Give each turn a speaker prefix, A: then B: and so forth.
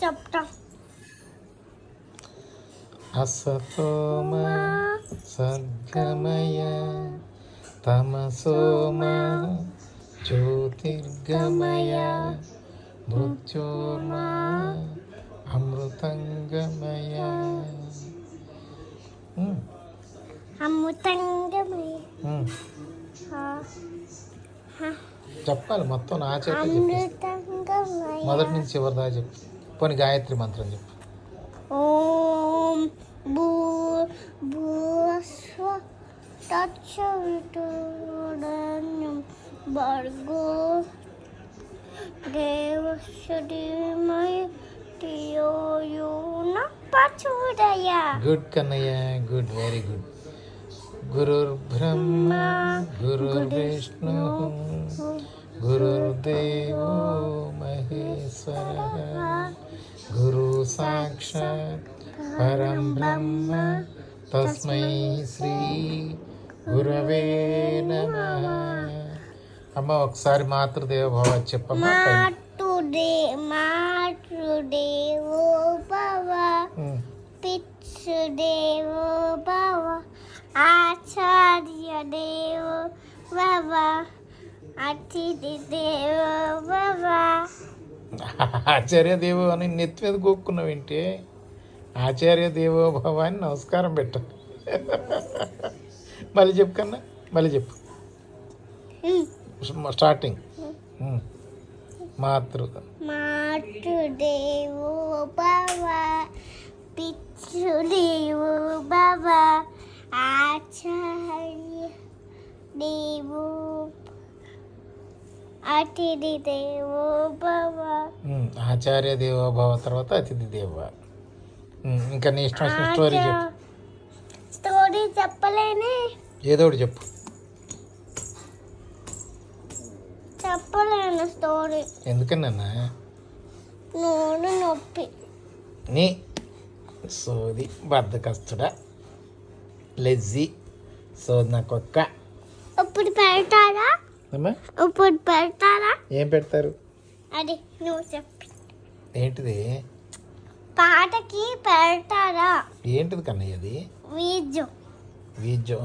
A: చెప్తా.
B: అసతోమ సద్గమయ తమసోమ జ్యోతిర్గమయ మృత్యోర్మ అమృతంగమయ.
A: అమృతంగమయ
B: చెప్పాలి మొత్తం నా చేత మొదటి నుంచి చివరి దాకా చెప్పు. పోనీ గాయత్రి మంత్రం చెప్పు.
A: ఓం భూస్వ తత్సవితుర్వరేణ్యం భర్గో దేవస్య ధీమహి ధియో యో న ప్రచోదయాత్.
B: Good Kannayya, good, very good. గురుర్బ్రహ్మ గురుర్విష్ణు గురుర్దేవో మహేశ్వర గురు సాక్షాత్ పరం బ్రహ్మ తస్మై శ్రీ గురవే నమః. అమ్మ ఒకసారి మాతృదేవోభవ చెప్పమ్మా.
A: మాతృదేవో భవ పితృదేవో భవ ఆచార్య దేవో భవ అతిథి దేవో భవ.
B: ఆచార్య దేవో అని నెత్తి మీద గోక్కున్నావు ఏంటి? ఆచార్య దేవో భవ అని నమస్కారం పెట్టండి. మళ్ళీ చెప్పు కన్నా, మళ్ళీ చెప్పు. స్టార్టింగ్.
A: మాతృదేవో భవ పితృదేవో భవ ఆచార్య దేవో అతిథి దేవో భవ.
B: ఆచార్య దేవో భవ తర్వాత అతిథి దేవ. ఇంకా నీ ఇష్టం వచ్చిన స్టోరీ చెప్పు.
A: స్టోరీ చెప్పలేనే.
B: ఏదో ఒకటి చెప్పు.
A: చెప్పలేను స్టోరీ.
B: ఎందుకన్నా?
A: నోరు నొప్పి.
B: నీ సోది బద్దకస్తుడా, లెజ్జీ, సోది నా కుక్క.
A: ఇప్పుడు పెడతారా? ఇప్పుడు పెడతారా?
B: ఏం పెడతారు?
A: అది నువ్వు చెప్పి.
B: ఏంటిది?
A: పాటకి పెడతారా?
B: ఏంటిది కన్నయ్య అది?
A: వీజు.
B: వీజు